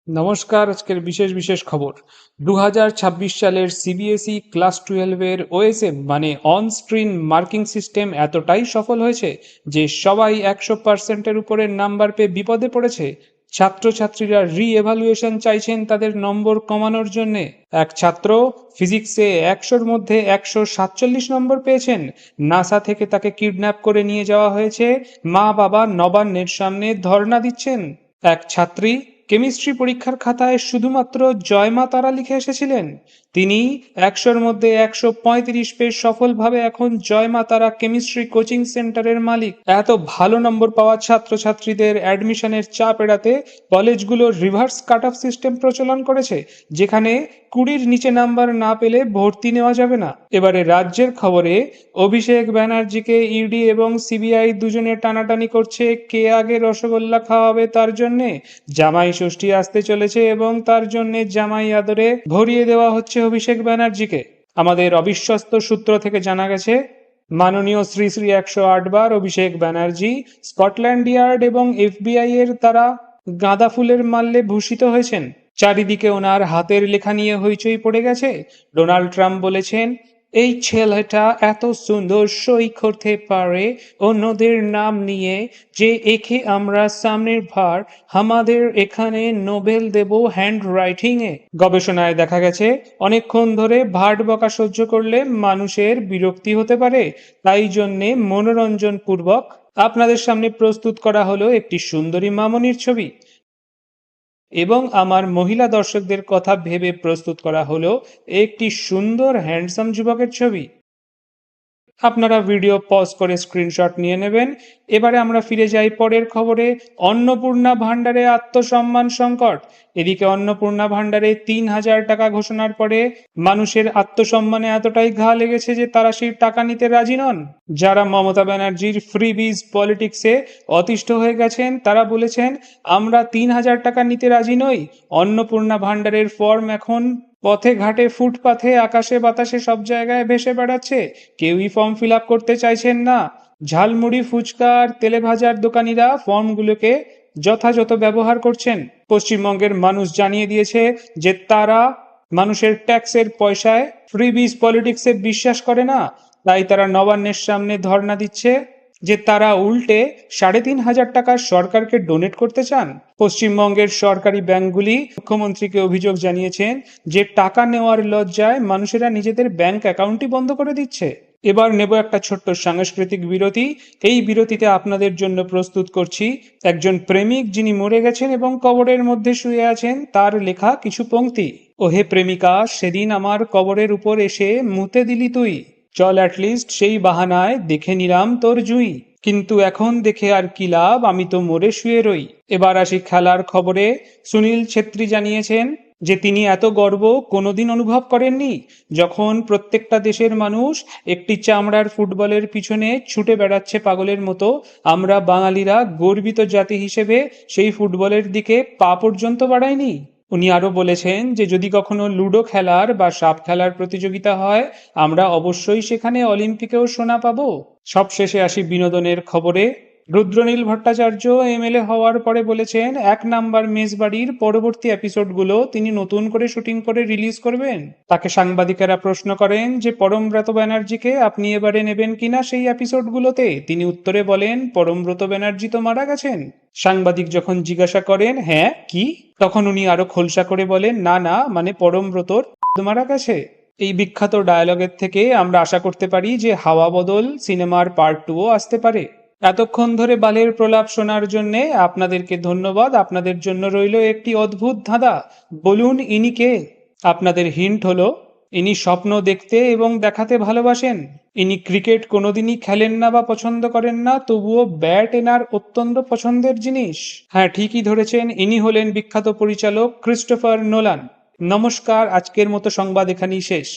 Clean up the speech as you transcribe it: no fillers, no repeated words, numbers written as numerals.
নমস্কার। আজকের বিশেষ বিশেষ খবর। 2026 সালের সিবিএসই ক্লাস 12 এর ওএসএম মানে অন স্ক্রিন মার্কিং সিস্টেম এতটাই সফল হয়েছে যে সবাই 100%-এর উপরে নাম্বার পেয়ে বিপদে পড়েছে। ছাত্রছাত্রীরা রি-এভালুয়েশন চাইছেন তাদের নম্বর কমানোর জন্যে। এক ছাত্র ফিজিক্সে 100-র মধ্যে 147 নম্বর পেয়েছেন। নাসা থেকে তাকে কিডন্যাপ করে নিয়ে যাওয়া হয়েছে। মা বাবা নবান্নের সামনে ধর্ণা দিচ্ছেন। এক ছাত্রী কেমিস্ট্রি পরীক্ষার খাতায় শুধুমাত্র জয় মা তারা লিখে এসেছিলেন। তিনি 100-র মধ্যে 135 পেয়ে সফলভাবে এখন জয় মা তারা কেমিস্ট্রি কোচিং সেন্টারের মালিক। এত ভালো নম্বর পাওয়া ছাত্রছাত্রীদের অ্যাডমিশনের চাপ এড়াতে কলেজগুলো রিভার্স কাট অফ সিস্টেম প্রচলন করেছে, যেখানে 20-র নিচে নাম্বার না পেলে ভর্তি নেওয়া যাবে না। এবারে রাজ্যের খবরে অভিষেক ব্যানার্জিকে ইডি এবং সিবিআই দুজনে টানাটানি করছে কে আগে রসগোল্লা খাওয়াবে তার জন্যে। জামাই ষষ্ঠী আসতে চলেছে এবং তার জন্য জামাই আদরে ভরিয়ে দেওয়া হচ্ছে অভিষেক ব্যানার্জিকে। আমাদের অবিশ্বস্ত সূত্র থেকে জানা গেছে মাননীয় শ্রী শ্রী 108 বার অভিষেক ব্যানার্জি স্কটল্যান্ড ইয়ার্ড এবং এফবিআই এর দ্বারা গাঁদা ফুলের মাল্যে ভূষিত হয়েছেন। চারিদিকে ওনার হাতের লেখা নিয়ে হইচই পড়ে গেছে। ডোনাল্ড ট্রাম্প বলেছেন, এই ছেলেটা এত সুন্দর সই করতে পারে অন্যদের নাম নিয়ে যে একে আমরা সামনের ভার আমাদের এখানে নোবেল দেব হ্যান্ড রাইটিং এ। গবেষণায় দেখা গেছে অনেকক্ষণ ধরে ভাট বকা সহ্য করলে মানুষের বিরক্তি হতে পারে। তাই জন্যে মনোরঞ্জন পূর্বক আপনাদের সামনে প্রস্তুত করা হলো একটি সুন্দরী মামনির ছবি এবং আমার মহিলা দর্শকদের কথা ভেবে প্রস্তুত করা হলো একটি সুন্দর হ্যান্ডসাম যুবকের ছবি। আপনারা ভিডিও পজ করে স্ক্রিনশট নিয়ে নেবেন। এবারে আমরা ফিরে যাই পরের খবরে। অন্নপূর্ণা ভাণ্ডারে আত্মসম্মান সংকট। এদিকে অন্নপূর্ণা ভাণ্ডারে 3,000 টাকা ঘোষণার পরে মানুষের আত্মসম্মানে এতটাই ঘা লেগেছে যে তারা সেই টাকা নিতে রাজি নন। যারা মমতা ব্যানার্জির ফ্রিবিজ পলিটিক্সে অতিষ্ঠ হয়ে গেছেন তারা বলেছেন, আমরা 3,000 টাকা নিতে রাজি নই। অন্নপূর্ণা ভাণ্ডারের ফর্ম এখন পথে ঘাটে ফুটপাথে আকাশে বাতাসে সব জায়গায় ভেসে বেড়াচ্ছে। কেউই ফর্ম ফিল আপ করতে চাইছেন না। ঝালমুড়ি ফুচকা আর তেলে ভাজার দোকানিরা ফর্মগুলোকে যথাযথ ব্যবহার করছেন। পশ্চিমবঙ্গের মানুষ জানিয়ে দিয়েছে যে তারা মানুষের ট্যাক্সের পয়সায় ফ্রিবিজ পলিটিক্সে বিশ্বাস করে না। তাই তারা নবান্নের সামনে ধর্ণা দিচ্ছে যে তারা উল্টে 3,500 টাকা সরকারকে ডোনেট করতে চান। পশ্চিমবঙ্গের সরকারি ব্যাংকগুলি মুখ্যমন্ত্রীকে অভিযোগ জানিয়েছেন যে টাকা নেওয়ার লজ্জায় মানুষেরা নিজেদের ব্যাংক অ্যাকাউন্টই বন্ধ করে দিচ্ছে। এবার নেব একটা ছোট্ট সাংস্কৃতিক বিরতি। এই বিরতিতে আপনাদের জন্য প্রস্তুত করছি একজন প্রেমিক যিনি মরে গেছেন এবং কবরের মধ্যে শুয়ে আছেন তার লেখা কিছু পংক্তি। ওহে প্রেমিকা, সেদিন আমার কবরের উপর এসে মুতে দিলি তুই, চল অ্যাটলিস্ট সেই বাহানায় দেখে নিলাম তোর জুই, কিন্তু এখন দেখে আর কি লাভ, আমি তো মরে শুয়ে রই। এবার আসি খেলার খবরে। সুনীল ছেত্রী জানিয়েছেন যে তিনি এত গর্ব কোনোদিন অনুভব করেননি যখন প্রত্যেকটা দেশের মানুষ একটি চামড়ার ফুটবলের পিছনে ছুটে বেড়াচ্ছে পাগলের মতো। আমরা বাঙালিরা গর্বিত জাতি হিসেবে সেই ফুটবলের দিকে পা পর্যন্ত বাড়াইনি। উনি আরো বলেছেন যে যদি কখনো লুডো খেলার বা সাপ খেলার প্রতিযোগিতা হয় আমরা অবশ্যই সেখানে অলিম্পিকেও সোনা পাবো। সবশেষে আসি বিনোদনের খবরে। রুদ্রনীল ভট্টাচার্য এমএলএ হওয়ার পরে বলেছেন 1 নাম্বার মেজবাড়ির পরবর্তী এপিসোডগুলো তিনি নতুন করে শুটিং করে রিলিজ করবেন। তাকে সাংবাদিকেরা প্রশ্ন করেন যে পরমব্রত ব্যানার্জিকে আপনি এবারে নেবেন কিনা সেই এপিসোডগুলোতে। তিনি উত্তরে বলেন, পরমব্রত ব্যানার্জি তো মারা গেছেন। সাংবাদিক যখন জিজ্ঞাসা করেন হ্যাঁ কি, তখন উনি আরো খোলসা করে বলেন, না না মানে পরমব্রতর মারা গেছে। এই বিখ্যাত ডায়ালগের থেকে আমরা আশা করতে পারি যে হাওয়া বদল সিনেমার পার্ট 2ও আসতে পারে। এতক্ষণ ধরে বালের প্রলাপ শোনার জন্য আপনাদেরকে ধন্যবাদ। আপনাদের জন্য রইল একটি অদ্ভুত ধাঁধা। বলুন ইনি কে? আপনাদের হিন্ট হলো ইনি স্বপ্ন দেখতে এবং দেখাতে ভালোবাসেন। ইনি ক্রিকেট কোনোদিনই খেলেন না বা পছন্দ করেন না, তবুও ব্যাট এনার অত্যন্ত পছন্দের জিনিস। হ্যাঁ, ঠিকই ধরেছেন, ইনি হলেন বিখ্যাত পরিচালক ক্রিস্টোফার নোলান। নমস্কার, আজকের মতো সংবাদ এখানেই শেষ।